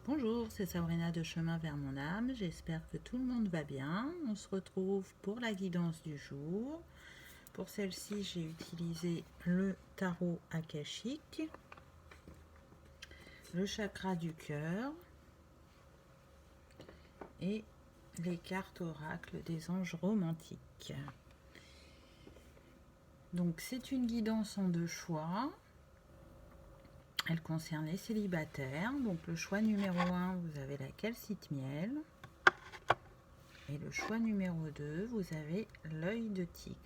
Bonjour, c'est Sabrina de Chemin vers mon âme. J'espère que tout le monde va bien. On se retrouve pour la guidance du jour. Pour celle-ci, j'ai utilisé le tarot akashique, le chakra du cœur et les cartes oracles des anges romantiques. Donc c'est une guidance en deux choix. Elle concerne les célibataires. Donc le choix numéro 1, vous avez la calcite miel. Et le choix numéro 2, vous avez l'œil de tigre.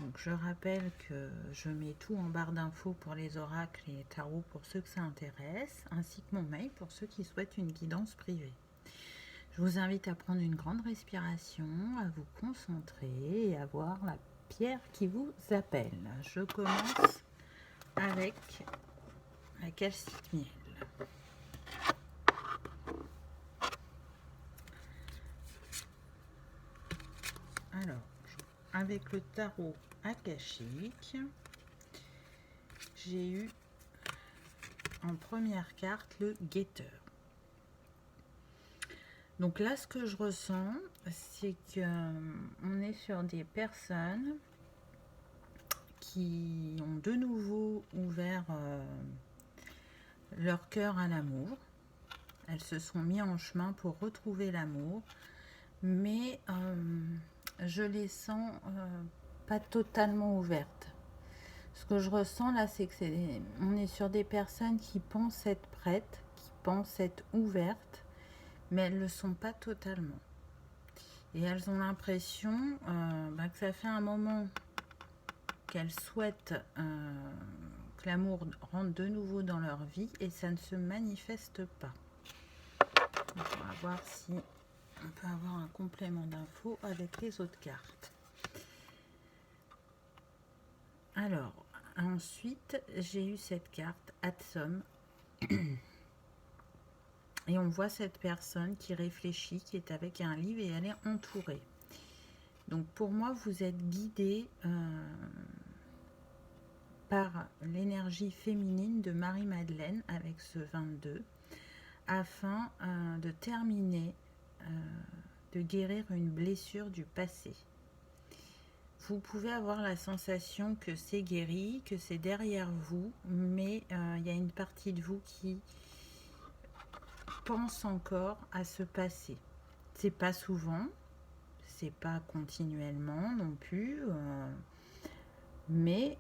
Donc je rappelle que je mets tout en barre d'infos pour les oracles et les tarots pour ceux que ça intéresse, ainsi que mon mail pour ceux qui souhaitent une guidance privée. Je vous invite à prendre une grande respiration, à vous concentrer et à voir la pierre qui vous appelle. Je commence avec la calcite miel. Alors, avec le tarot akashique, j'ai eu en première carte le guetteur. Donc là, ce que je ressens, c'est qu'on est sur des personnes qui ont de nouveau ouvert leur cœur à l'amour. Elles se sont mises en chemin pour retrouver l'amour, mais je les sens pas totalement ouvertes. Ce que je ressens là, c'est on est sur des personnes qui pensent être prêtes, qui pensent être ouvertes, mais elles ne le sont pas totalement. Et elles ont l'impression que ça fait un moment qu'elles souhaitent que l'amour rentre de nouveau dans leur vie et ça ne se manifeste pas. Donc on va voir si on peut avoir un complément d'infos avec les autres cartes. Alors, ensuite, j'ai eu cette carte Adsum. Et on voit cette personne qui réfléchit, qui est avec un livre et elle est entourée. Donc pour moi, vous êtes guidé par l'énergie féminine de Marie-Madeleine avec ce 22 afin de terminer, de guérir une blessure du passé. Vous pouvez avoir la sensation que c'est guéri, que c'est derrière vous, mais il y a une partie de vous qui pense encore à ce passé. C'est pas souvent, c'est pas continuellement non plus, mais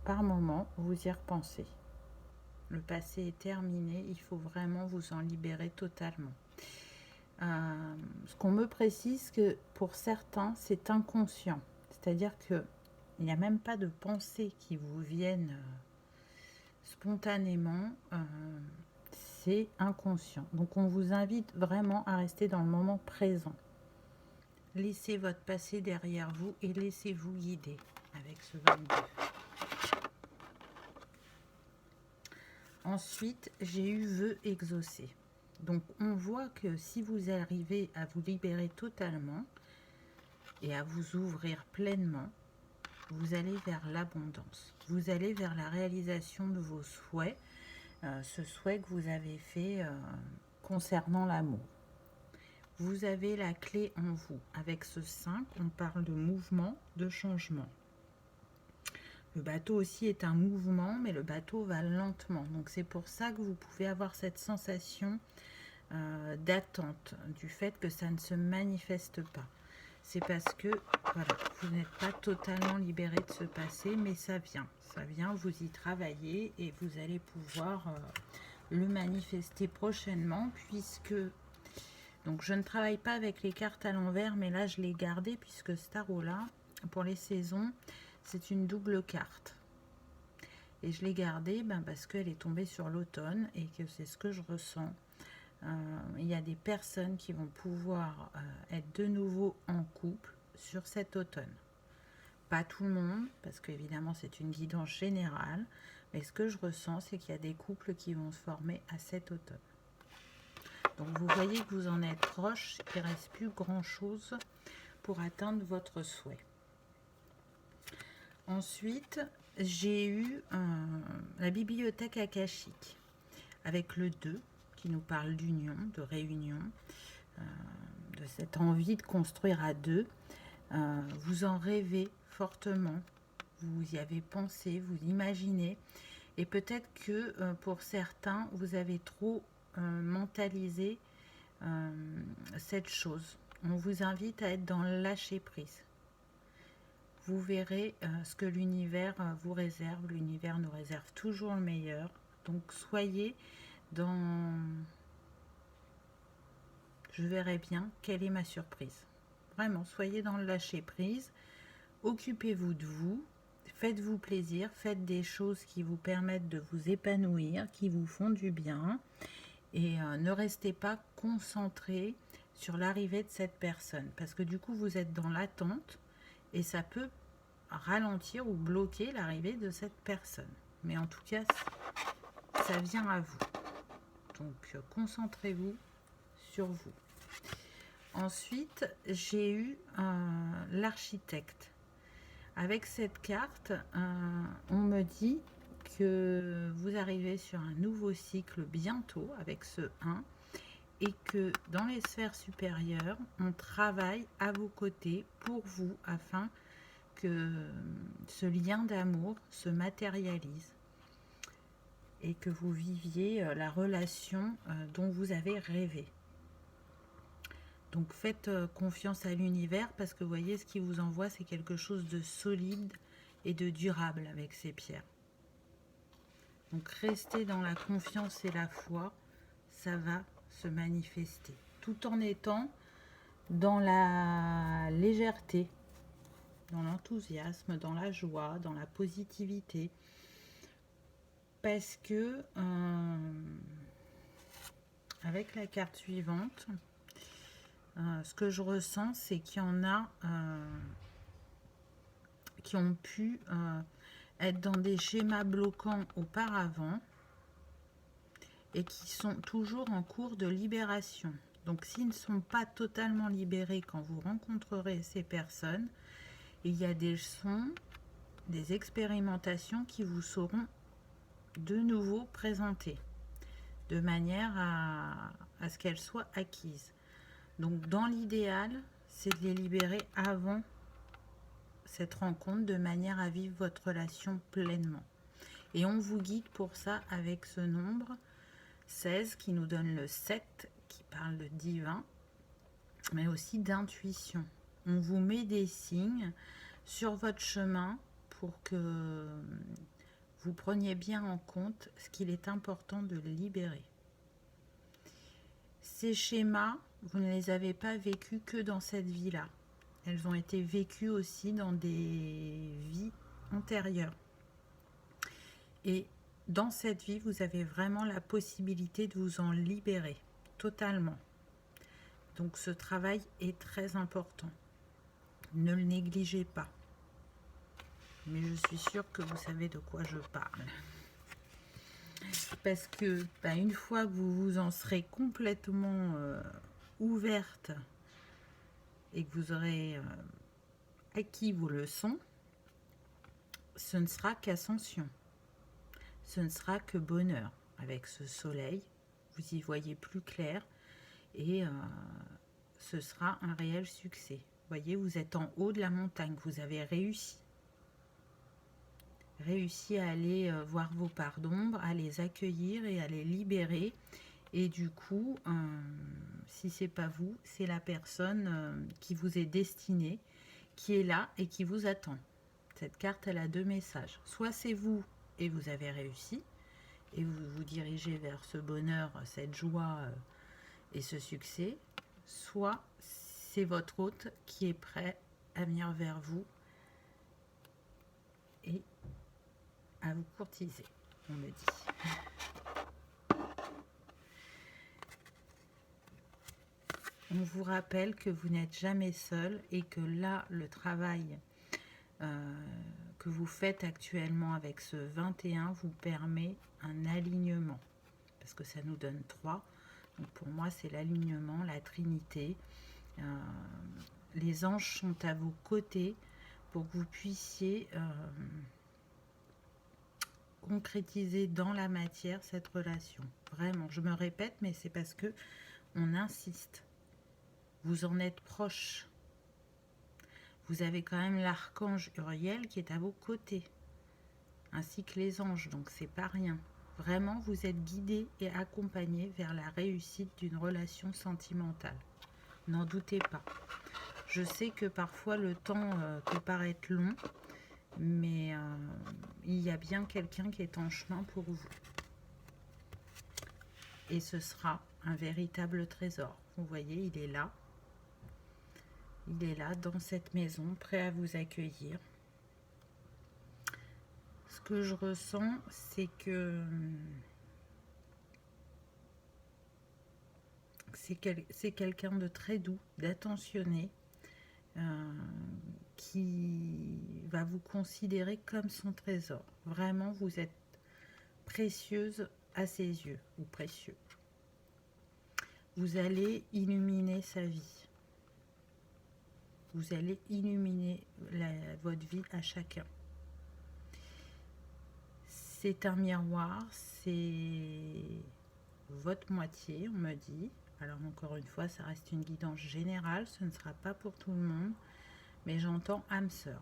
par moment, vous y repensez. Le passé est terminé, il faut vraiment vous en libérer totalement. Ce qu'on me précise que pour certains, c'est inconscient. C'est-à-dire qu'il n'y a même pas de pensées qui vous viennent spontanément. C'est inconscient. Donc on vous invite vraiment à rester dans le moment présent. Laissez votre passé derrière vous et laissez-vous guider avec ce 22. Ensuite, j'ai eu vœu exaucé. Donc on voit que si vous arrivez à vous libérer totalement et à vous ouvrir pleinement, vous allez vers l'abondance. Vous allez vers la réalisation de vos souhaits, ce souhait que vous avez fait concernant l'amour. Vous avez la clé en vous. Avec ce 5, on parle de mouvement, de changement. Le bateau aussi est un mouvement, mais le bateau va lentement. Donc c'est pour ça que vous pouvez avoir cette sensation d'attente, du fait que ça ne se manifeste pas. C'est parce que voilà, vous n'êtes pas totalement libéré de ce passé, mais ça vient, vous y travaillez et vous allez pouvoir le manifester prochainement, puisque donc je ne travaille pas avec les cartes à l'envers, mais là je l'ai gardé puisque ce tarot-là, pour les saisons, c'est une double carte. Et je l'ai gardée parce qu'elle est tombée sur l'automne et que c'est ce que je ressens. Il y a des personnes qui vont pouvoir être de nouveau en couple sur cet automne. Pas tout le monde, parce qu'évidemment c'est une guidance générale, mais ce que je ressens, c'est qu'il y a des couples qui vont se former à cet automne. Donc vous voyez que vous en êtes proche, il ne reste plus grand chose pour atteindre votre souhait. Ensuite, j'ai eu la bibliothèque akashique avec le 2 qui nous parle d'union, de réunion, de cette envie de construire à deux. Vous en rêvez fortement, vous y avez pensé, vous imaginez, et peut-être que pour certains, vous avez trop mentalisé cette chose. On vous invite à être dans le lâcher prise. Vous verrez ce que l'univers vous réserve. L'univers nous réserve toujours le meilleur. Donc soyez dans... Je verrai bien quelle est ma surprise. Vraiment, soyez dans le lâcher prise. Occupez-vous de vous. Faites-vous plaisir. Faites des choses qui vous permettent de vous épanouir, qui vous font du bien. Et ne restez pas concentré sur l'arrivée de cette personne. Parce que du coup, vous êtes dans l'attente et ça peut ralentir ou bloquer l'arrivée de cette personne. Mais en tout cas, ça vient à vous. Donc, concentrez-vous sur vous. Ensuite, j'ai eu l'architecte. Avec cette carte, on me dit que vous arrivez sur un nouveau cycle bientôt avec ce 1 et que dans les sphères supérieures, on travaille à vos côtés pour vous afin que ce lien d'amour se matérialise et que vous viviez la relation dont vous avez rêvé. Donc faites confiance à l'univers parce que vous voyez, ce qui vous envoie, c'est quelque chose de solide et de durable avec ces pierres. Donc restez dans la confiance et la foi, ça va se manifester. Tout en étant dans la légèreté, dans l'enthousiasme, dans la joie, dans la positivité. Parce que avec la carte suivante, ce que je ressens, c'est qu'il y en a qui ont pu être dans des schémas bloquants auparavant et qui sont toujours en cours de libération. Donc s'ils ne sont pas totalement libérés quand vous rencontrerez ces personnes, il y a des sons, des expérimentations qui vous seront de nouveau présentées de manière à ce qu'elles soient acquises. Donc dans l'idéal, c'est de les libérer avant cette rencontre de manière à vivre votre relation pleinement. Et on vous guide pour ça avec ce nombre 16 qui nous donne le 7 qui parle de divin, mais aussi d'intuition. On vous met des signes sur votre chemin pour que vous preniez bien en compte ce qu'il est important de libérer. Ces schémas, vous ne les avez pas vécus que dans cette vie-là. Elles ont été vécues aussi dans des vies antérieures. Et dans cette vie, vous avez vraiment la possibilité de vous en libérer totalement. Donc ce travail est très important. Ne le négligez pas. Mais je suis sûre que vous savez de quoi je parle. Parce que une fois que vous vous en serez complètement ouverte et que vous aurez acquis vos leçons, ce ne sera qu'ascension. Ce ne sera que bonheur. Avec ce soleil, vous y voyez plus clair et ce sera un réel succès. Vous voyez, vous êtes en haut de la montagne, vous avez réussi à aller voir vos parts d'ombre, à les accueillir et à les libérer. Et du coup, si c'est pas vous, c'est la personne qui vous est destinée, qui est là et qui vous attend. Cette carte, elle a deux messages. Soit c'est vous et vous avez réussi, et vous vous dirigez vers ce bonheur, cette joie et ce succès. Soit c'est votre hôte qui est prêt à venir vers vous et à vous courtiser, on me dit. On vous rappelle que vous n'êtes jamais seul et que là, le travail que vous faites actuellement avec ce 21 vous permet un alignement. Parce que ça nous donne 3. Donc pour moi, c'est l'alignement, la Trinité. Les anges sont à vos côtés pour que vous puissiez concrétiser dans la matière cette relation. Vraiment, je me répète, mais c'est parce que on insiste. Vous en êtes proche. Vous avez quand même l'archange Uriel qui est à vos côtés, ainsi que les anges, donc c'est pas rien. Vraiment, vous êtes guidé et accompagné vers la réussite d'une relation sentimentale. N'en doutez pas. Je sais que parfois le temps peut paraître long, mais il y a bien quelqu'un qui est en chemin pour vous. Et ce sera un véritable trésor. Vous voyez, il est là. Il est là, dans cette maison, prêt à vous accueillir. Ce que je ressens, c'est que c'est quelqu'un de très doux, d'attentionné, qui va vous considérer comme son trésor. Vraiment, vous êtes précieuse à ses yeux, ou précieux. Vous allez illuminer sa vie. Vous allez illuminer votre vie à chacun. C'est un miroir, c'est votre moitié, on me dit. Alors encore une fois, ça reste une guidance générale, ce ne sera pas pour tout le monde, mais j'entends âme sœur.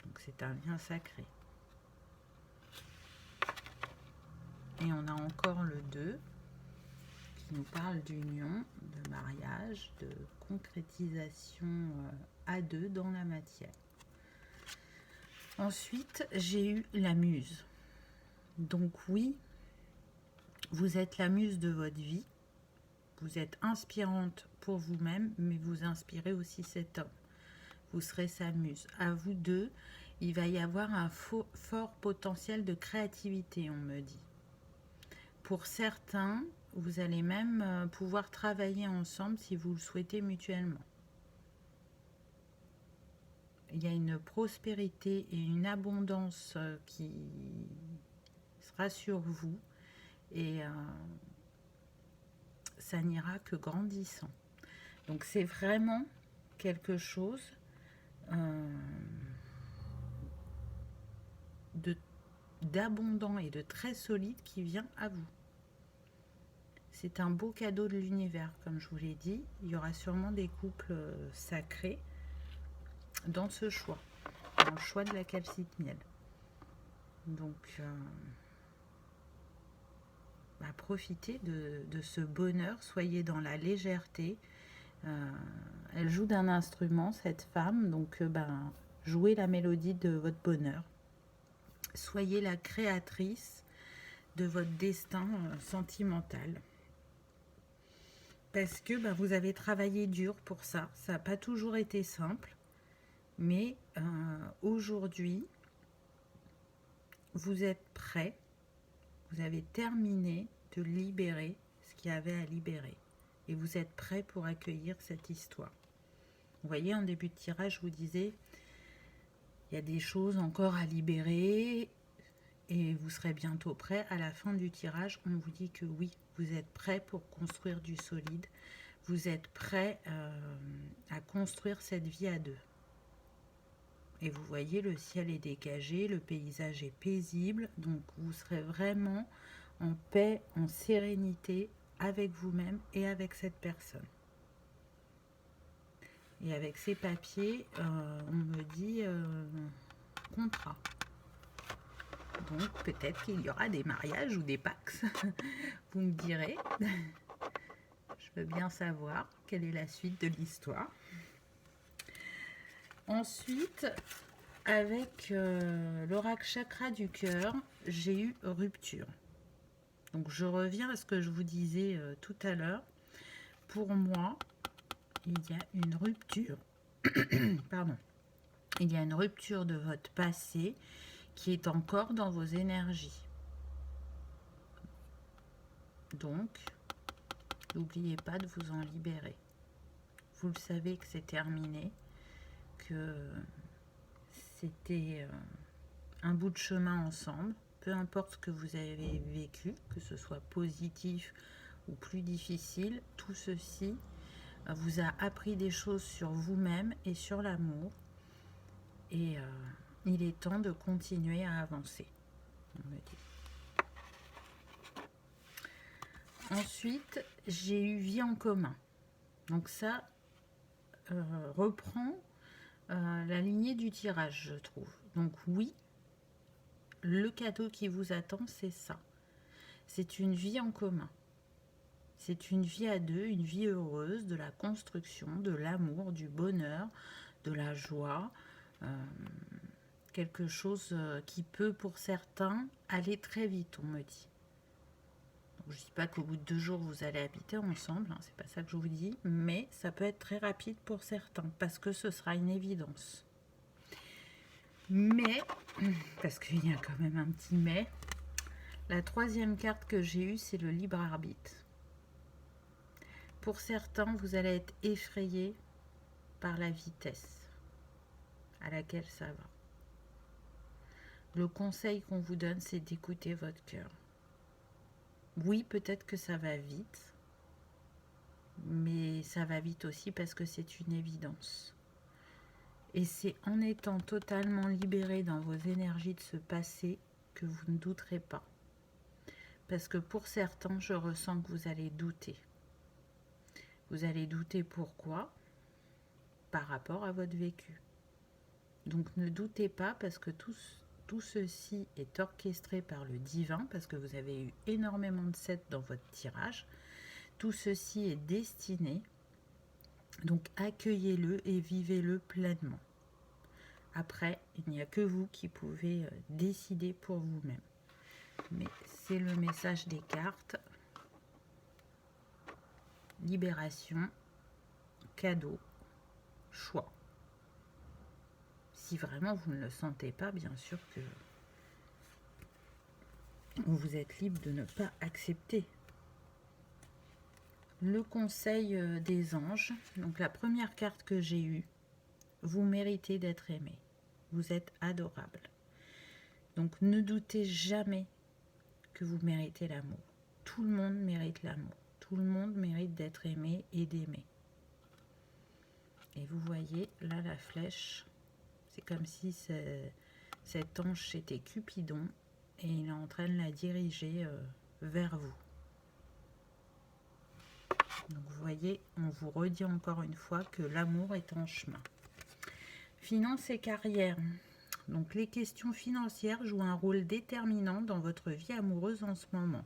Donc c'est un lien sacré. Et on a encore le 2 qui nous parle d'union, de mariage, de concrétisation à deux dans la matière. Ensuite, j'ai eu la muse. Donc oui, vous êtes la muse de votre vie. Vous êtes inspirante pour vous-même, mais vous inspirez aussi cet homme. Vous serez sa muse. À vous deux, il va y avoir un fort potentiel de créativité, on me dit. Pour certains, vous allez même pouvoir travailler ensemble si vous le souhaitez mutuellement. Il y a une prospérité et une abondance qui sera sur vous et ça n'ira que grandissant. Donc c'est vraiment quelque chose d'abondant et de très solide qui vient à vous. C'est un beau cadeau de l'univers, comme je vous l'ai dit. Il y aura sûrement des couples sacrés dans ce choix, dans le choix de la calcite miel. Donc, profitez de ce bonheur, soyez dans la légèreté. Elle joue d'un instrument, cette femme, donc jouez la mélodie de votre bonheur. Soyez la créatrice de votre destin sentimental. Parce que vous avez travaillé dur pour ça. Ça n'a pas toujours été simple. Mais aujourd'hui, vous êtes prêt. Vous avez terminé de libérer ce qu'il y avait à libérer. Et vous êtes prêt pour accueillir cette histoire. Vous voyez, en début de tirage, je vous disais, il y a des choses encore à libérer. Et vous serez bientôt prêt. À la fin du tirage, on vous dit que oui, vous êtes prêt pour construire du solide. Vous êtes prêt à construire cette vie à deux. Et vous voyez, le ciel est dégagé, le paysage est paisible. Donc vous serez vraiment en paix, en sérénité avec vous-même et avec cette personne. Et avec ces papiers, on me dit contrat. Donc peut-être qu'il y aura des mariages ou des pax. Vous me direz. Je veux bien savoir quelle est la suite de l'histoire. Ensuite, avec l'oracle chakra du cœur, j'ai eu rupture. Donc je reviens à ce que je vous disais tout à l'heure. Pour moi, il y a une rupture. Pardon. Il y a une rupture de votre passé qui est encore dans vos énergies. Donc, n'oubliez pas de vous en libérer. Vous le savez que c'est terminé, que c'était un bout de chemin ensemble, peu importe ce que vous avez vécu, que ce soit positif ou plus difficile, tout ceci vous a appris des choses sur vous-même et sur l'amour. Et il est temps de continuer à avancer, on me dit. Ensuite, j'ai eu vie en commun. Donc ça reprend la lignée du tirage, je trouve. Donc oui, le cadeau qui vous attend, c'est ça. C'est une vie en commun. C'est une vie à deux, une vie heureuse, de la construction, de l'amour, du bonheur, de la joie. Quelque chose qui peut, pour certains, aller très vite, on me dit. Donc, je ne dis pas qu'au bout de 2 jours, vous allez habiter ensemble, hein, c'est pas ça que je vous dis, mais ça peut être très rapide pour certains, parce que ce sera une évidence. Mais, parce qu'il y a quand même un petit mais, la troisième carte que j'ai eue, c'est le libre arbitre. Pour certains, vous allez être effrayé par la vitesse à laquelle ça va. Le conseil qu'on vous donne, c'est d'écouter votre cœur. Oui, peut-être que ça va vite, mais ça va vite aussi parce que c'est une évidence. Et c'est en étant totalement libéré dans vos énergies de ce passé que vous ne douterez pas. Parce que pour certains, je ressens que vous allez douter. Vous allez douter pourquoi? Par rapport à votre vécu. Donc ne doutez pas parce que tout ceci est orchestré par le divin, parce que vous avez eu énormément de 7 dans votre tirage. Tout ceci est destiné. Donc accueillez-le et vivez-le pleinement. Après, il n'y a que vous qui pouvez décider pour vous-même. Mais c'est le message des cartes. Libération, cadeau, choix. Si vraiment vous ne le sentez pas, bien sûr que vous êtes libre de ne pas accepter. Le conseil des anges. Donc la première carte que j'ai eue, vous méritez d'être aimé. Vous êtes adorable. Donc ne doutez jamais que vous méritez l'amour. Tout le monde mérite l'amour. Tout le monde mérite d'être aimé et d'aimer. Et vous voyez, là, la flèche, c'est comme si cet ange, c'était Cupidon, et il est en train de la diriger vers vous. Donc vous voyez, on vous redit encore une fois que l'amour est en chemin. Finances et carrière. Donc les questions financières jouent un rôle déterminant dans votre vie amoureuse en ce moment.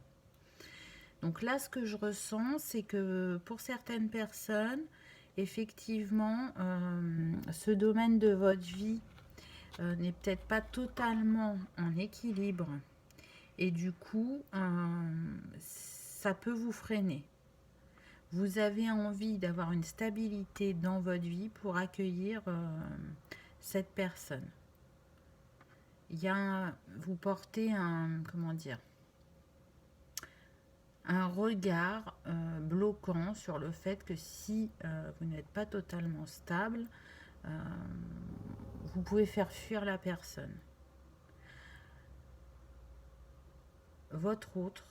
Donc là, ce que je ressens, c'est que pour certaines personnes, effectivement, ce domaine de votre vie n'est peut-être pas totalement en équilibre. Et du coup, ça peut vous freiner. Vous avez envie d'avoir une stabilité dans votre vie pour accueillir cette personne. Vous portez un regard bloquant sur le fait que si vous n'êtes pas totalement stable, vous pouvez faire fuir la personne. Votre autre,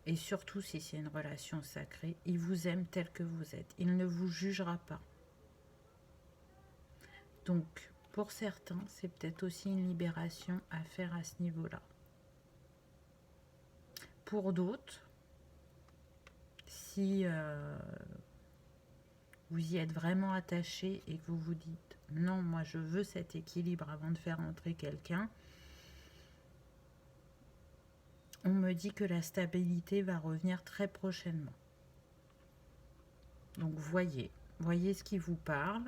et surtout si c'est une relation sacrée, il vous aime tel que vous êtes. Il ne vous jugera pas. Donc, pour certains, c'est peut-être aussi une libération à faire à ce niveau-là. Pour d'autres, si vous y êtes vraiment attaché et que vous vous dites « Non, moi je veux cet équilibre avant de faire entrer quelqu'un », on me dit que la stabilité va revenir très prochainement. Donc voyez ce qui vous parle.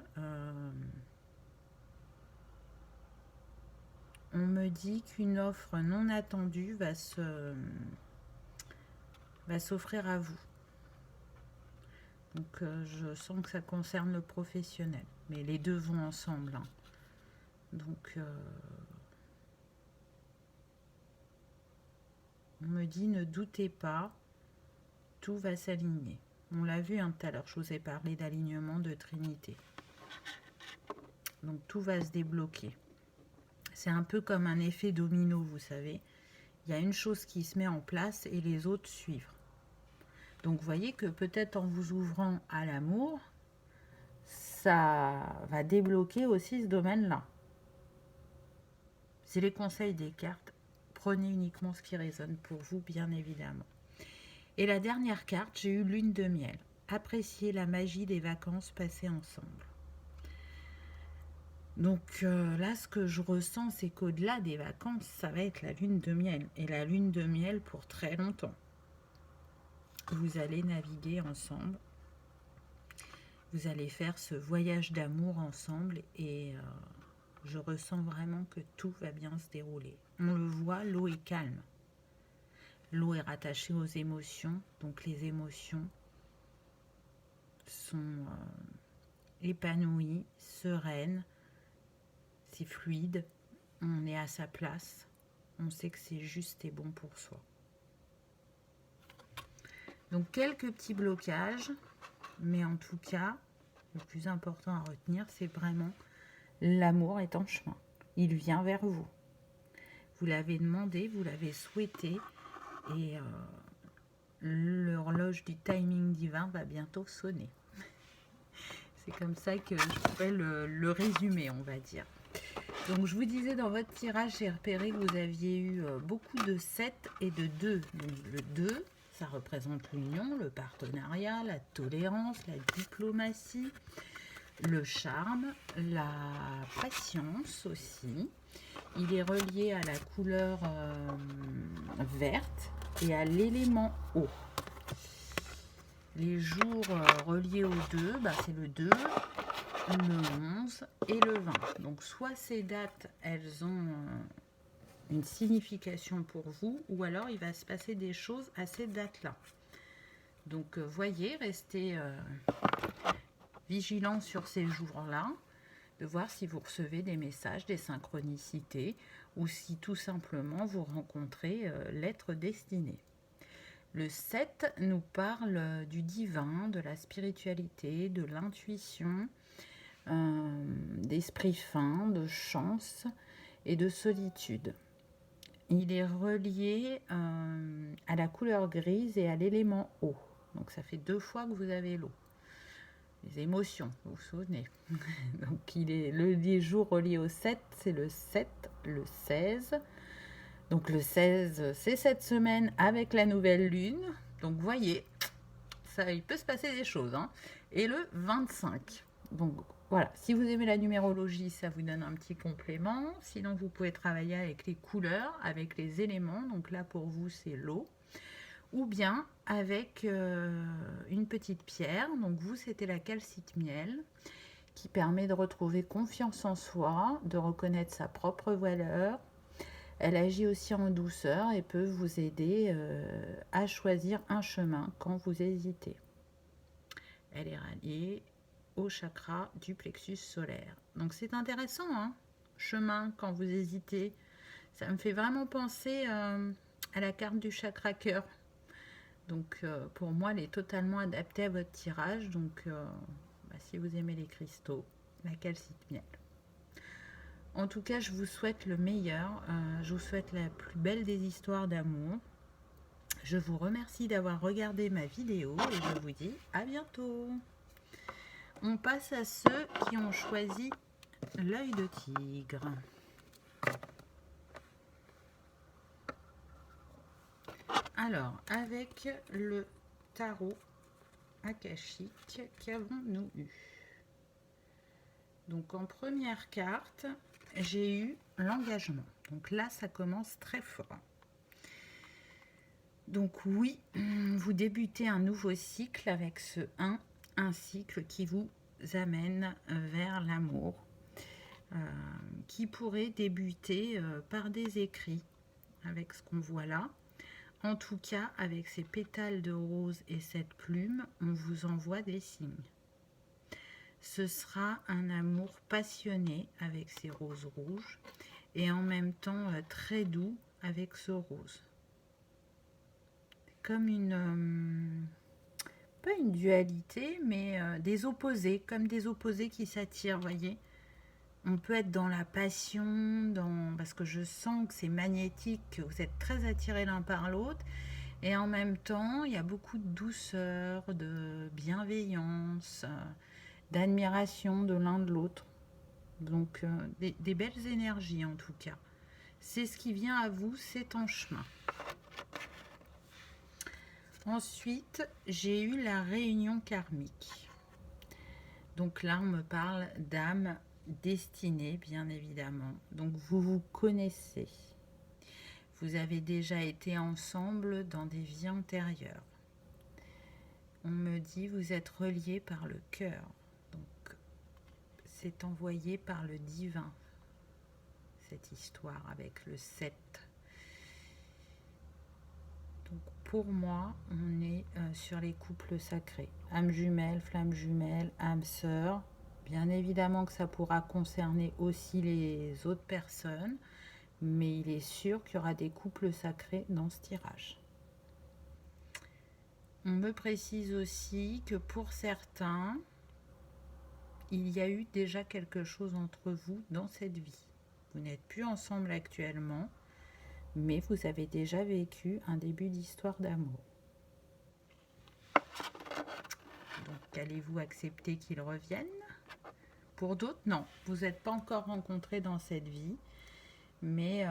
On me dit qu'une offre non attendue va s'offrir à vous. Donc je sens que ça concerne le professionnel. Mais les deux vont ensemble. Hein. Donc on me dit ne doutez pas, tout va s'aligner. On l'a vu tout à l'heure, je vous ai parlé d'alignement de Trinité. Donc tout va se débloquer. C'est un peu comme un effet domino, vous savez. Il y a une chose qui se met en place et les autres suivent. Donc vous voyez que peut-être en vous ouvrant à l'amour, ça va débloquer aussi ce domaine-là. C'est les conseils des cartes. Prenez uniquement ce qui résonne pour vous, bien évidemment. Et la dernière carte, j'ai eu lune de miel. Appréciez la magie des vacances passées ensemble. Donc là, ce que je ressens, c'est qu'au-delà des vacances, ça va être la lune de miel. Et la lune de miel pour très longtemps. Vous allez naviguer ensemble. Vous allez faire ce voyage d'amour ensemble. Et je ressens vraiment que tout va bien se dérouler. On le voit, l'eau est calme. L'eau est rattachée aux émotions. Donc les émotions sont épanouies, sereines. C'est fluide, on est à sa place, on sait que c'est juste et bon pour soi. Donc quelques petits blocages, mais en tout cas, le plus important à retenir, c'est vraiment l'amour est en chemin. Il vient vers vous. Vous l'avez demandé, vous l'avez souhaité, et l'horloge du timing divin va bientôt sonner. C'est comme ça que je pourrais le résumer, on va dire. Donc je vous disais, dans votre tirage, j'ai repéré que vous aviez eu beaucoup de 7 et de 2. Donc le 2, ça représente l'union, le partenariat, la tolérance, la diplomatie, le charme, la patience aussi. Il est relié à la couleur verte et à l'élément eau. Les jours reliés au 2, c'est le 2, le 11 et le 20. Donc soit ces dates, elles ont une signification pour vous, ou alors il va se passer des choses à ces dates-là. Donc voyez, restez vigilants sur ces jours-là, de voir si vous recevez des messages, des synchronicités, ou si tout simplement vous rencontrez l'être destiné. Le 7 nous parle du divin, de la spiritualité, de l'intuition, d'esprit fin, de chance et de solitude. Il est relié à la couleur grise et à l'élément eau. Donc ça fait 2 fois que vous avez l'eau. Les émotions, vous vous souvenez. Donc les jours reliés au 7, c'est le 7, le 16. Donc le 16, c'est cette semaine avec la nouvelle lune. Donc vous voyez, ça, il peut se passer des choses. Hein. Et le 25. Donc voilà, si vous aimez la numérologie, ça vous donne un petit complément. Sinon, vous pouvez travailler avec les couleurs, avec les éléments. Donc là, pour vous, c'est l'eau. Ou bien avec une petite pierre. Donc vous, c'était la calcite miel, qui permet de retrouver confiance en soi, de reconnaître sa propre valeur. Elle agit aussi en douceur et peut vous aider à choisir un chemin quand vous hésitez. Elle est ralliée au chakra du plexus solaire. Donc c'est intéressant, hein, chemin quand vous hésitez. Ça me fait vraiment penser à la carte du chakra cœur. Donc pour moi, elle est totalement adaptée à votre tirage. Donc si vous aimez les cristaux, la calcite miel. En tout cas, je vous souhaite le meilleur. Je vous souhaite la plus belle des histoires d'amour. Je vous remercie d'avoir regardé ma vidéo et je vous dis à bientôt. On passe à ceux qui ont choisi l'œil de tigre. Alors, avec le tarot akashique, qu'avons-nous eu? Donc, en première carte, j'ai eu l'engagement. Donc là, ça commence très fort. Donc oui, vous débutez un nouveau cycle avec ce 1, un cycle qui vous amène vers l'amour, qui pourrait débuter par des écrits, avec ce qu'on voit là. En tout cas, avec ces pétales de rose et cette plume, on vous envoie des signes. Ce sera un amour passionné avec ces roses rouges et en même temps très doux avec ce rose. Comme pas une dualité, mais des opposés, comme des opposés qui s'attirent, voyez. On peut être dans la passion, parce que je sens que c'est magnétique, que vous êtes très attirés l'un par l'autre. Et en même temps, il y a beaucoup de douceur, de bienveillance, d'admiration de l'un de l'autre. Donc, des belles énergies en tout cas. C'est ce qui vient à vous, c'est en chemin. Ensuite, j'ai eu la réunion karmique. Donc là, on me parle d'âme destinée, bien évidemment. Donc vous vous connaissez. Vous avez déjà été ensemble dans des vies antérieures. On me dit vous êtes reliés par le cœur. Donc c'est envoyé par le divin, cette histoire avec le 7. Donc pour moi, on est sur les couples sacrés. Âme jumelle, flamme jumelle, âme sœur. Bien évidemment que ça pourra concerner aussi les autres personnes, mais il est sûr qu'il y aura des couples sacrés dans ce tirage. On me précise aussi que pour certains, il y a eu déjà quelque chose entre vous dans cette vie. Vous n'êtes plus ensemble actuellement, mais vous avez déjà vécu un début d'histoire d'amour. Donc, allez-vous accepter qu'il revienne? Pour d'autres, non. Vous n'êtes pas encore rencontrés dans cette vie, mais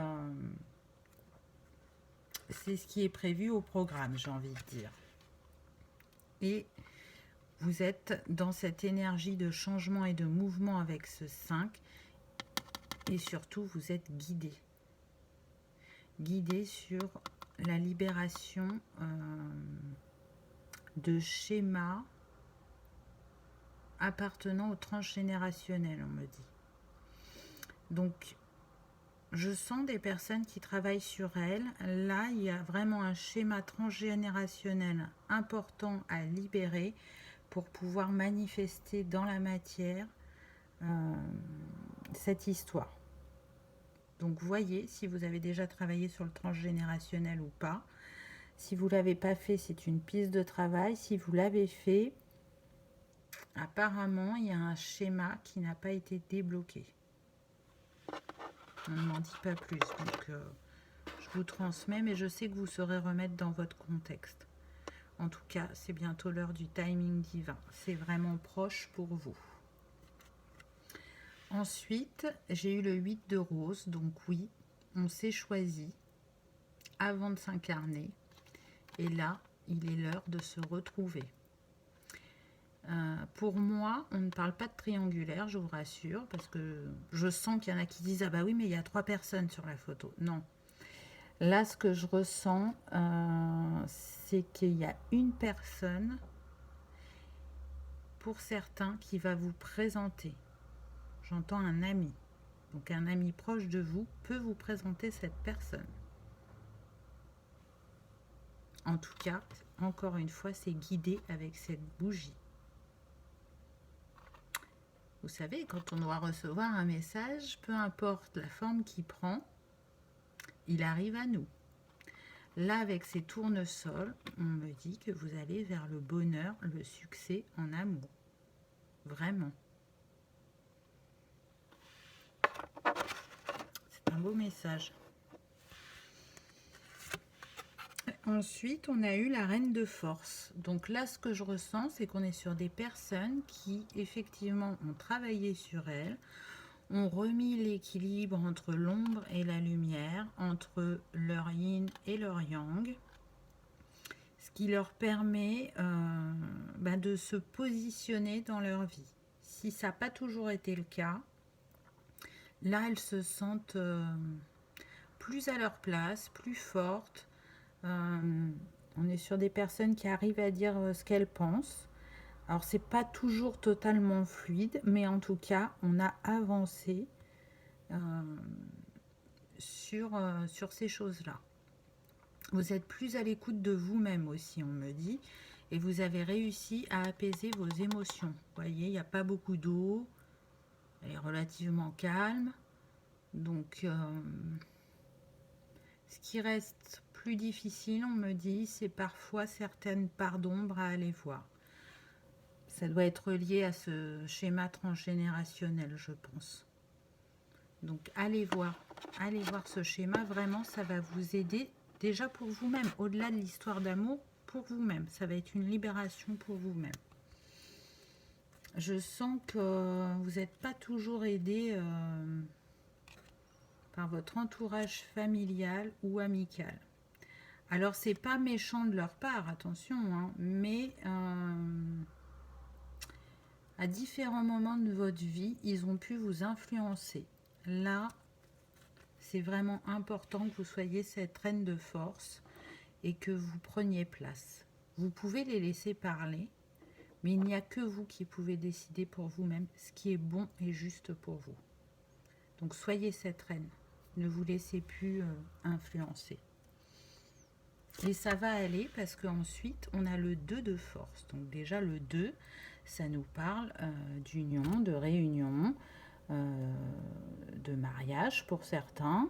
c'est ce qui est prévu au programme, j'ai envie de dire. Et vous êtes dans cette énergie de changement et de mouvement avec ce 5. Et surtout, vous êtes guidé. Guidé sur la libération de schémas appartenant au transgénérationnel, on me dit. Donc, je sens des personnes qui travaillent sur elles. Là, il y a vraiment un schéma transgénérationnel important à libérer pour pouvoir manifester dans la matière cette histoire. Donc, voyez si vous avez déjà travaillé sur le transgénérationnel ou pas. Si vous ne l'avez pas fait, c'est une piste de travail. Si vous l'avez fait, apparemment, il y a un schéma qui n'a pas été débloqué. On ne m'en dit pas plus, donc je vous transmets, mais je sais que vous saurez remettre dans votre contexte. En tout cas, c'est bientôt l'heure du timing divin. C'est vraiment proche pour vous. Ensuite, j'ai eu le 8 de rose, donc oui, on s'est choisi avant de s'incarner. Et là, il est l'heure de se retrouver. Pour moi, on ne parle pas de triangulaire, je vous rassure, parce que je sens qu'il y en a qui disent « Ah bah oui, mais il y a 3 personnes sur la photo. » Non. Là, ce que je ressens, c'est qu'il y a une personne, pour certains, qui va vous présenter. J'entends un ami. Donc un ami proche de vous peut vous présenter cette personne. En tout cas, encore une fois, c'est guidé avec cette bougie. Vous savez, quand on doit recevoir un message, peu importe la forme qu'il prend, il arrive à nous. Là, avec ces tournesols, on me dit que vous allez vers le bonheur, le succès en amour. Vraiment. C'est un beau message. Ensuite, on a eu la reine de force. Donc là, ce que je ressens, c'est qu'on est sur des personnes qui, effectivement, ont travaillé sur elles, ont remis l'équilibre entre l'ombre et la lumière, entre leur yin et leur yang, ce qui leur permet de se positionner dans leur vie. Si ça n'a pas toujours été le cas, là, elles se sentent plus à leur place, plus fortes. On est sur des personnes qui arrivent à dire ce qu'elles pensent. Alors, c'est pas toujours totalement fluide, mais en tout cas, on a avancé sur ces choses-là. Vous êtes plus à l'écoute de vous-même aussi, on me dit, et vous avez réussi à apaiser vos émotions. Vous voyez, il n'y a pas beaucoup d'eau, elle est relativement calme. Donc, ce qui reste plus difficile, on me dit, c'est parfois certaines parts d'ombre à aller voir. Ça doit être lié à ce schéma transgénérationnel, je pense. Donc, allez voir ce schéma. Vraiment, ça va vous aider déjà pour vous-même. Au-delà de l'histoire d'amour, pour vous-même. Ça va être une libération pour vous-même. Je sens que vous n'êtes pas toujours aidé par votre entourage familial ou amical. Alors, c'est pas méchant de leur part, attention, hein, mais à différents moments de votre vie, ils ont pu vous influencer. Là, c'est vraiment important que vous soyez cette reine de force et que vous preniez place. Vous pouvez les laisser parler, mais il n'y a que vous qui pouvez décider pour vous-même ce qui est bon et juste pour vous. Donc soyez cette reine, ne vous laissez plus influencer. Et ça va aller parce qu'ensuite on a le 2 de force. Donc déjà le 2, ça nous parle d'union, de réunion, de mariage pour certains.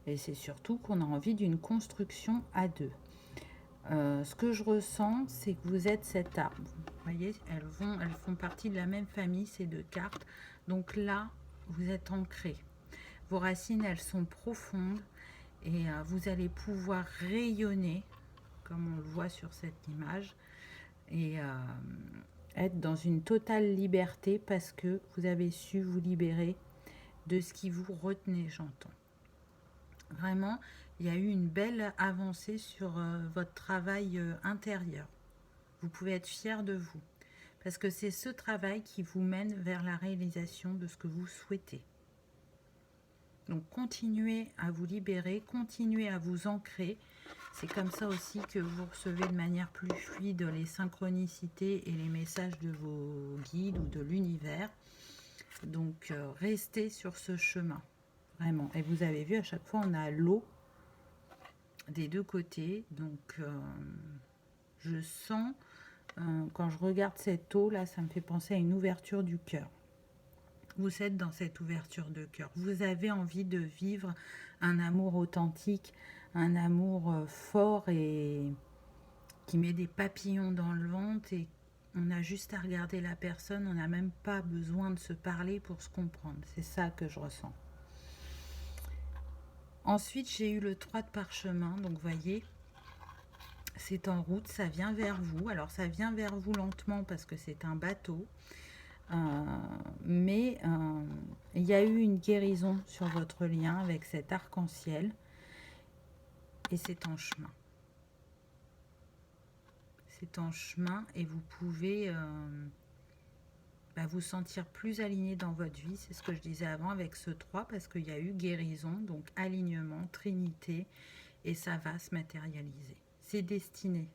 Et c'est surtout qu'on a envie d'une construction à deux. Ce que je ressens, c'est que vous êtes cet arbre. Vous voyez, elles font partie de la même famille, ces deux cartes. Donc là, vous êtes ancré. Vos racines, elles sont profondes et vous allez pouvoir rayonner, comme on le voit sur cette image, et être dans une totale liberté parce que vous avez su vous libérer de ce qui vous retenait, j'entends. Vraiment, il y a eu une belle avancée sur votre travail intérieur. Vous pouvez être fier de vous parce que c'est ce travail qui vous mène vers la réalisation de ce que vous souhaitez. Donc continuez à vous libérer, continuez à vous ancrer. C'est comme ça aussi que vous recevez de manière plus fluide les synchronicités et les messages de vos guides ou de l'univers. Donc restez sur ce chemin, vraiment. Et vous avez vu, à chaque fois, on a l'eau des deux côtés. Donc je sens, quand je regarde cette eau, là, ça me fait penser à une ouverture du cœur. Vous êtes dans cette ouverture de cœur. Vous avez envie de vivre un amour authentique, un amour fort et qui met des papillons dans le ventre et on a juste à regarder la personne, on n'a même pas besoin de se parler pour se comprendre. C'est ça que je ressens. Ensuite, j'ai eu le 3 de parchemin, donc vous voyez, c'est en route, ça vient vers vous. Alors ça vient vers vous lentement parce que c'est un bateau. Mais il y a eu une guérison sur votre lien avec cet arc-en-ciel et c'est en chemin. C'est en chemin et vous pouvez vous sentir plus aligné dans votre vie. C'est ce que je disais avant avec ce 3 parce qu'il y a eu guérison, donc alignement, trinité et ça va se matérialiser. C'est destiné.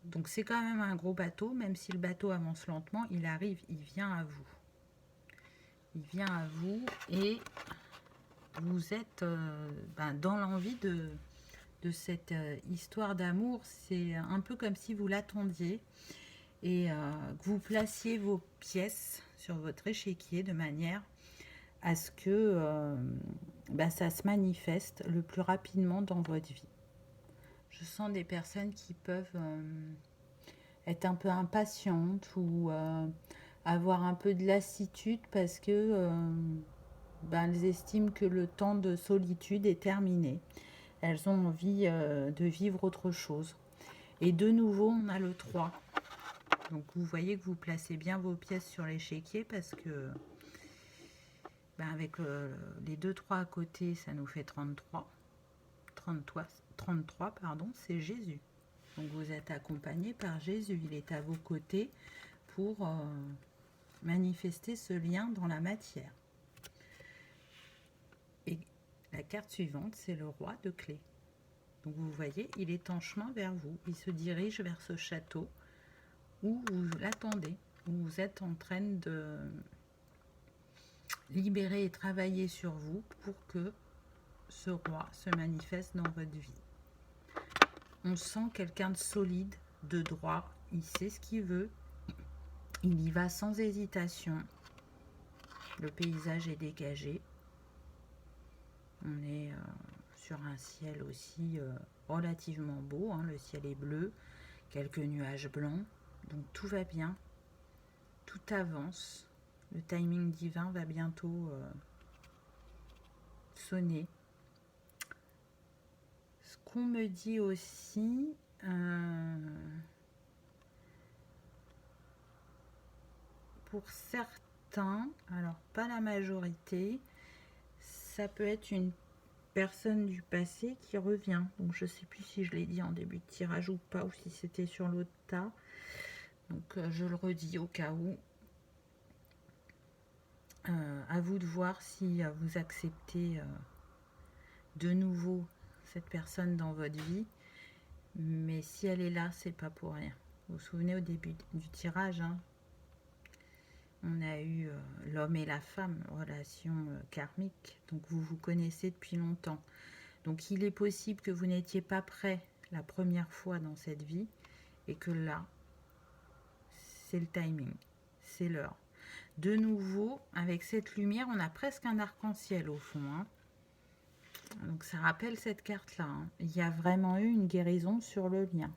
Donc c'est quand même un gros bateau, même si le bateau avance lentement, il arrive, il vient à vous. Il vient à vous et vous êtes dans l'envie de cette histoire d'amour. C'est un peu comme si vous l'attendiez et que vous placiez vos pièces sur votre échiquier de manière à ce que ça se manifeste le plus rapidement dans votre vie. Je sens des personnes qui peuvent être un peu impatientes ou avoir un peu de lassitude parce que elles estiment que le temps de solitude est terminé. Elles ont envie de vivre autre chose. Et de nouveau, on a le 3. Donc vous voyez que vous placez bien vos pièces sur l'échiquier parce que avec les 2-3 à côté, ça nous fait 33. 33, pardon, c'est Jésus. Donc vous êtes accompagné par Jésus. Il est à vos côtés pour manifester ce lien dans la matière. Et la carte suivante, c'est le roi de clés. Donc vous voyez, il est en chemin vers vous. Il se dirige vers ce château où vous l'attendez, où vous êtes en train de libérer et travailler sur vous pour que ce roi se manifeste dans votre vie. On sent quelqu'un de solide, de droit, il sait ce qu'il veut, il y va sans hésitation. Le paysage est dégagé. On est sur un ciel aussi relativement beau, hein. Le ciel est bleu, quelques nuages blancs, donc tout va bien, tout avance. Le timing divin va bientôt sonner. Ce qu'on me dit aussi, pour certains, alors pas la majorité, ça peut être une personne du passé qui revient. Donc je sais plus si je l'ai dit en début de tirage ou pas, ou si c'était sur l'autre tas. Donc je le redis au cas où. À vous de voir si vous acceptez de nouveau cette personne dans votre vie. Mais si elle est là, c'est pas pour rien. Vous vous souvenez au début du tirage, hein, on a eu l'homme et la femme, relation karmique. Donc vous vous connaissez depuis longtemps. Donc il est possible que vous n'étiez pas prêt la première fois dans cette vie et que là, c'est le timing, c'est l'heure. De nouveau, avec cette lumière, on a presque un arc-en-ciel au fond, hein. Donc ça rappelle cette carte-là, hein. Il y a vraiment eu une guérison sur le lien.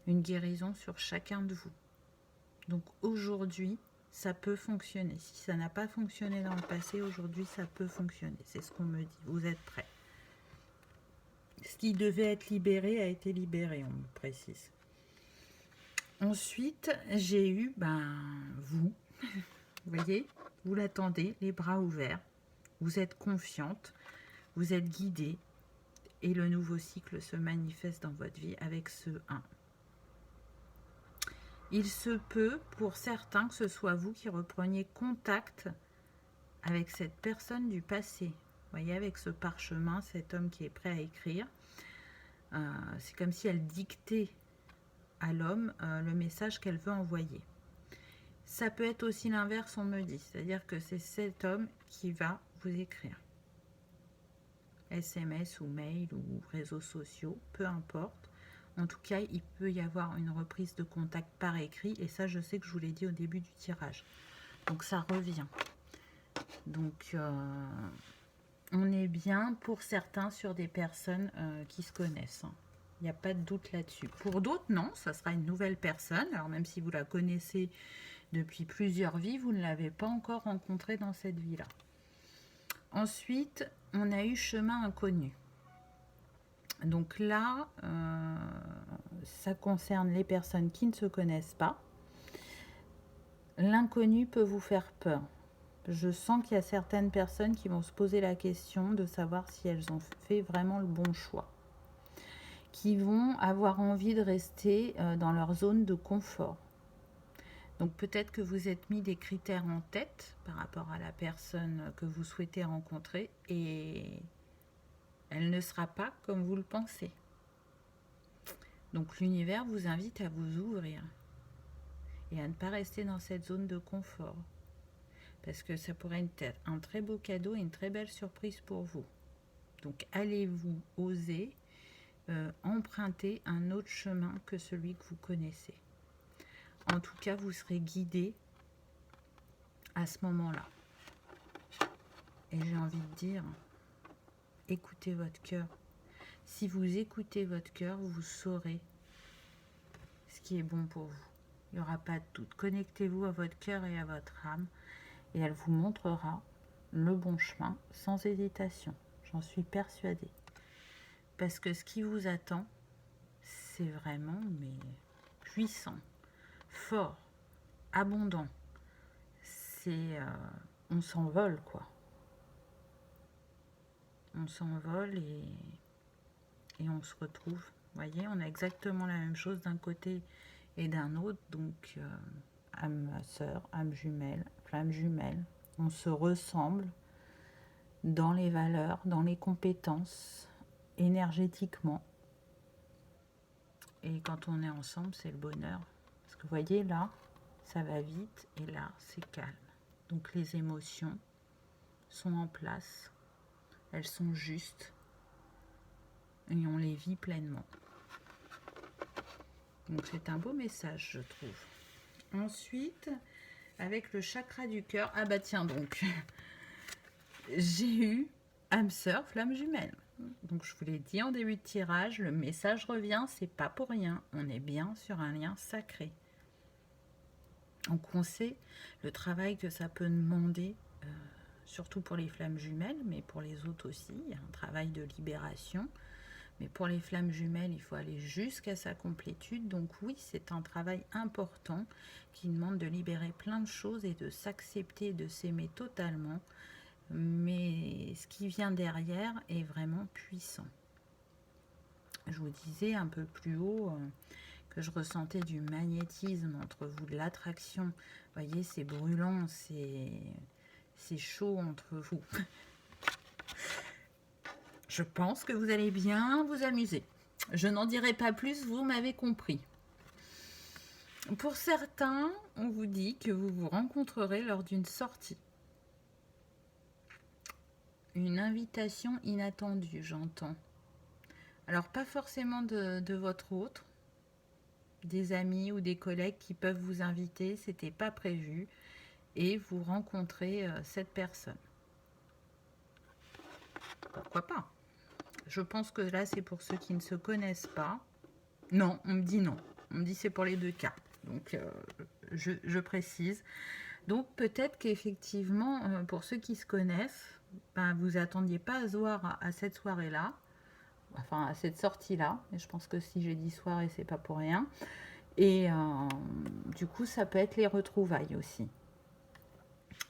Une guérison sur chacun de vous. Donc aujourd'hui, ça peut fonctionner. Si ça n'a pas fonctionné dans le passé, aujourd'hui, ça peut fonctionner. C'est ce qu'on me dit. Vous êtes prêts. Ce qui devait être libéré a été libéré, on me précise. Ensuite, j'ai eu, vous. Vous voyez, vous l'attendez, les bras ouverts. Vous êtes confiante, vous êtes guidée. Et le nouveau cycle se manifeste dans votre vie avec ce 1. Il se peut pour certains que ce soit vous qui repreniez contact avec cette personne du passé. Vous voyez, avec ce parchemin, cet homme qui est prêt à écrire. C'est comme si elle dictait à l'homme le message qu'elle veut envoyer. Ça peut être aussi l'inverse, on me dit. C'est-à-dire que c'est cet homme qui va vous écrire. SMS ou mail ou réseaux sociaux, peu importe. En tout cas, il peut y avoir une reprise de contact par écrit. Et ça, je sais que je vous l'ai dit au début du tirage. Donc, ça revient. Donc, on est bien pour certains sur des personnes qui se connaissent. Hein. Il n'y a pas de doute là-dessus. Pour d'autres, non, ça sera une nouvelle personne. Alors, même si vous la connaissez depuis plusieurs vies, vous ne l'avez pas encore rencontrée dans cette vie-là. Ensuite, on a eu chemin inconnu. Donc là, ça concerne les personnes qui ne se connaissent pas. L'inconnu peut vous faire peur. Je sens qu'il y a certaines personnes qui vont se poser la question de savoir si elles ont fait vraiment le bon choix. Qui vont avoir envie de rester dans leur zone de confort. Donc peut-être que vous êtes mis des critères en tête par rapport à la personne que vous souhaitez rencontrer et elle ne sera pas comme vous le pensez. Donc l'univers vous invite à vous ouvrir et à ne pas rester dans cette zone de confort. Parce que ça pourrait être un très beau cadeau et une très belle surprise pour vous. Donc allez-vous oser emprunter un autre chemin que celui que vous connaissez. En tout cas, vous serez guidé à ce moment-là. Et j'ai envie de dire, écoutez votre cœur. Si vous écoutez votre cœur, vous saurez ce qui est bon pour vous. Il n'y aura pas de doute. Connectez-vous à votre cœur et à votre âme et elle vous montrera le bon chemin sans hésitation. J'en suis persuadée. Parce que ce qui vous attend, c'est vraiment puissant, fort, abondant. C'est... on s'envole, quoi. On s'envole et on se retrouve. Vous voyez, on a exactement la même chose d'un côté et d'un autre. Donc, âme sœur, âme jumelle, flamme jumelle. On se ressemble dans les valeurs, dans les compétences, énergétiquement. Et quand on est ensemble, c'est le bonheur. Parce que vous voyez, là, ça va vite et là, c'est calme. Donc, les émotions sont en place. Elles sont justes. Et on les vit pleinement. Donc c'est un beau message, je trouve. Ensuite, avec le chakra du cœur, ah bah tiens donc, j'ai eu âme sœur, flamme jumelle. Donc je vous l'ai dit en début de tirage, le message revient, c'est pas pour rien. On est bien sur un lien sacré. Donc on sait le travail que ça peut demander, surtout pour les flammes jumelles, mais pour les autres aussi. Il y a un travail de libération. Mais pour les flammes jumelles, il faut aller jusqu'à sa complétude. Donc oui, c'est un travail important qui demande de libérer plein de choses et de s'accepter, de s'aimer totalement. mais ce qui vient derrière est vraiment puissant. Je vous disais un peu plus haut que je ressentais du magnétisme entre vous, de l'attraction. Vous voyez, c'est brûlant, c'est chaud entre vous. Je pense que vous allez bien vous amuser. Je n'en dirai pas plus, vous m'avez compris. Pour certains, on vous dit que vous vous rencontrerez lors d'une sortie. Une invitation inattendue, j'entends. Alors, pas forcément de votre autre, des amis ou des collègues qui peuvent vous inviter, c'était pas prévu, et vous rencontrez cette personne. Pourquoi pas? Je pense que là, c'est pour ceux qui ne se connaissent pas. Non, on me dit non. On me dit c'est pour les deux cas. Donc, je précise. Donc, peut-être qu'effectivement, pour ceux qui se connaissent, ben, vous attendiez pas à se voir à cette soirée-là, enfin à cette sortie-là. Et je pense que si j'ai dit soirée, c'est pas pour rien. Et du coup, ça peut être les retrouvailles aussi.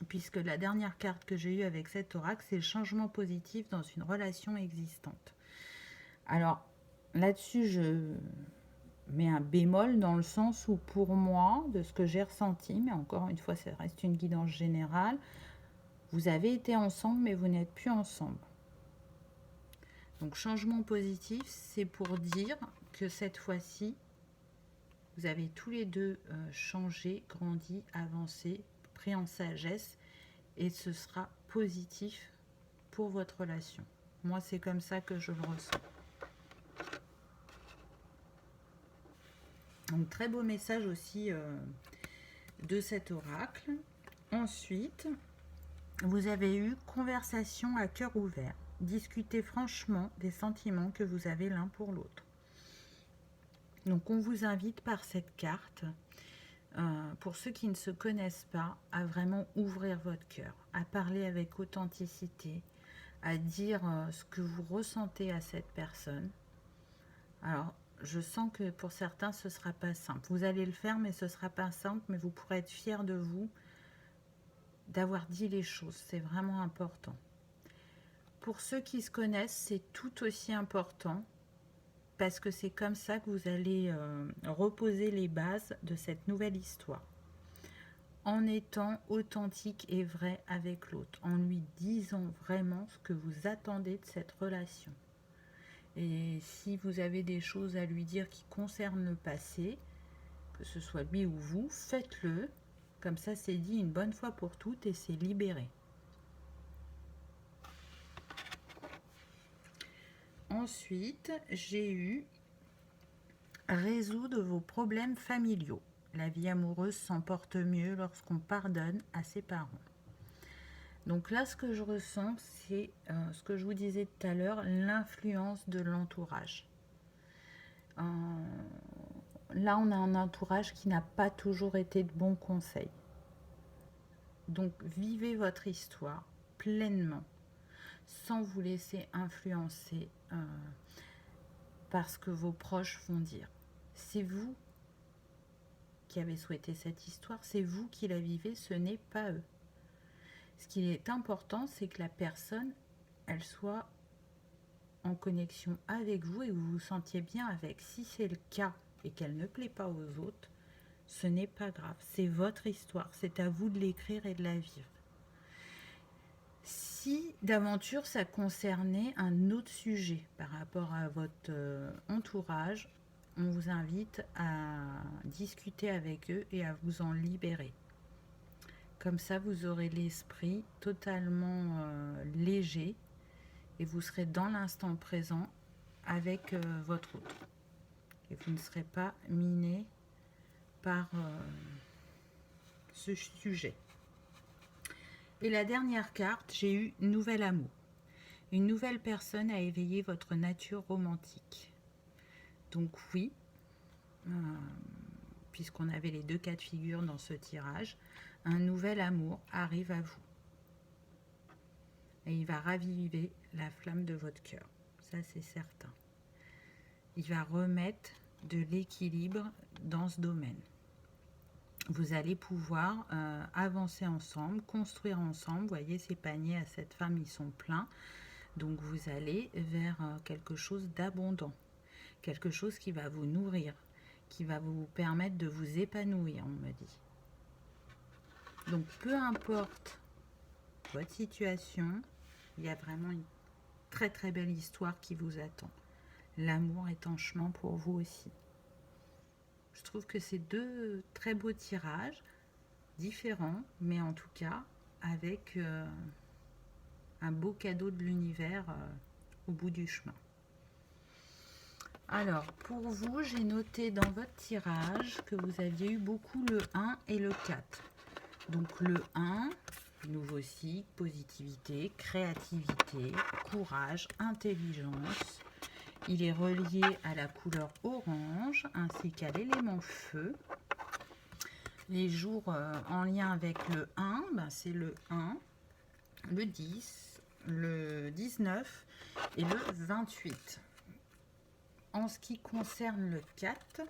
Puisque la dernière carte que j'ai eue avec cet oracle, c'est le changement positif dans une relation existante. Alors, là-dessus, je mets un bémol dans le sens où pour moi, de ce que j'ai ressenti, mais encore une fois, ça reste une guidance générale, vous avez été ensemble, mais vous n'êtes plus ensemble. Donc, changement positif, c'est pour dire que cette fois-ci, vous avez tous les deux changé, grandi, avancé, pris en sagesse, et ce sera positif pour votre relation. Moi, c'est comme ça que je le ressens. Donc, très beau message aussi de cet oracle. Ensuite, vous avez eu conversation à cœur ouvert. Discutez franchement des sentiments que vous avez l'un pour l'autre. Donc, on vous invite par cette carte, pour ceux qui ne se connaissent pas, à vraiment ouvrir votre cœur, à parler avec authenticité, à dire ce que vous ressentez à cette personne. Alors, je sens que pour certains, ce ne sera pas simple. Vous allez le faire, mais ce ne sera pas simple, mais vous pourrez être fiers de vous d'avoir dit les choses. C'est vraiment important. Pour ceux qui se connaissent, c'est tout aussi important parce que c'est comme ça que vous allez reposer les bases de cette nouvelle histoire. En étant authentique et vrai avec l'autre, en lui disant vraiment ce que vous attendez de cette relation. Et si vous avez des choses à lui dire qui concernent le passé, que ce soit lui ou vous, faites-le. Comme ça, c'est dit une bonne fois pour toutes et c'est libéré. Ensuite, j'ai eu résoudre vos problèmes familiaux. La vie amoureuse s'emporte mieux lorsqu'on pardonne à ses parents. Donc là, ce que je ressens, c'est ce que je vous disais tout à l'heure, l'influence de l'entourage. Là, on a un entourage qui n'a pas toujours été de bons conseils. Donc, vivez votre histoire pleinement, sans vous laisser influencer par ce que vos proches vont dire. C'est vous qui avez souhaité cette histoire, c'est vous qui la vivez, ce n'est pas eux. Ce qui est important, c'est que la personne, elle soit en connexion avec vous et que vous vous sentiez bien avec. Si c'est le cas et qu'elle ne plaît pas aux autres, ce n'est pas grave. C'est votre histoire, c'est à vous de l'écrire et de la vivre. Si d'aventure ça concernait un autre sujet par rapport à votre entourage, on vous invite à discuter avec eux et à vous en libérer. Comme ça, vous aurez l'esprit totalement léger et vous serez dans l'instant présent avec votre autre. Et vous ne serez pas miné par ce sujet. Et la dernière carte, j'ai eu nouvel amour. Une nouvelle personne a éveillé votre nature romantique. Donc oui, puisqu'on avait les deux cas de figure dans ce tirage, un nouvel amour arrive à vous. Et il va raviver la flamme de votre cœur. Ça, c'est certain. Il va remettre de l'équilibre dans ce domaine. vous allez pouvoir avancer ensemble, construire ensemble. Vous voyez, ces paniers à cette femme, ils sont pleins. Donc, vous allez vers quelque chose d'abondant, quelque chose qui va vous nourrir, qui va vous permettre de vous épanouir, on me dit. Donc, peu importe votre situation, il y a vraiment une très très belle histoire qui vous attend. L'amour est en chemin pour vous aussi. Je trouve que c'est deux très beaux tirages, différents, mais en tout cas avec un beau cadeau de l'univers au bout du chemin. Alors, pour vous, j'ai noté dans votre tirage que vous aviez eu beaucoup le 1 et le 4. Donc le 1, nouveau cycle, positivité, créativité, courage, intelligence. Il est relié à la couleur orange ainsi qu'à l'élément feu. Les jours en lien avec le 1, c'est le 1, le 10, le 19 et le 28. En ce qui concerne le 4,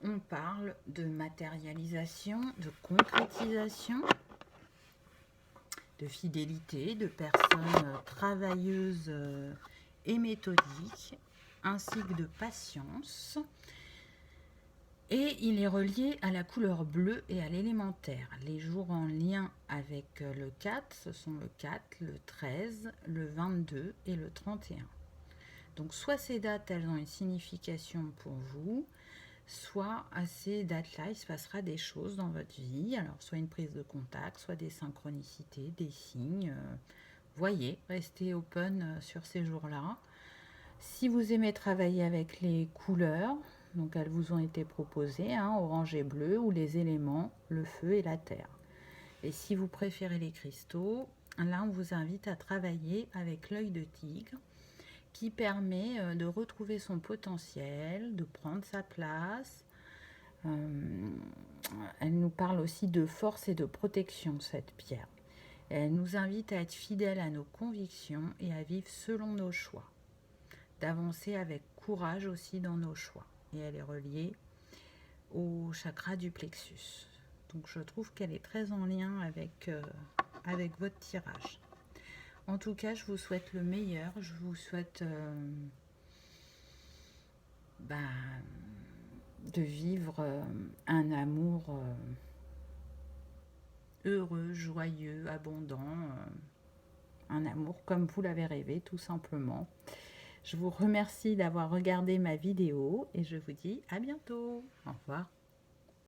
on parle de matérialisation, de concrétisation, de fidélité, de personnes travailleuses et méthodiques, ainsi que de patience. Et il est relié à la couleur bleue et à l'élémentaire. Les jours en lien avec le 4, ce sont le 4, le 13, le 22 et le 31. Donc soit ces dates, elles ont une signification pour vous, soit à ces dates-là, il se passera des choses dans votre vie. Alors soit une prise de contact, soit des synchronicités, des signes. Voyez, restez open sur ces jours-là. Si vous aimez travailler avec les couleurs, donc elles vous ont été proposées, orange et bleu, ou les éléments, le feu et la terre. Et si vous préférez les cristaux, là on vous invite à travailler avec l'œil de tigre, qui permet de retrouver son potentiel, de prendre sa place. Elle nous parle aussi de force et de protection, cette pierre. Elle nous invite à être fidèles à nos convictions et à vivre selon nos choix, d'avancer avec courage aussi dans nos choix. Et elle est reliée au chakra du plexus. Donc je trouve qu'elle est très en lien avec votre tirage. En tout cas, je vous souhaite le meilleur. Je vous souhaite de vivre un amour heureux, joyeux, abondant. Un amour comme vous l'avez rêvé, tout simplement. Je vous remercie d'avoir regardé ma vidéo et je vous dis à bientôt. Au revoir.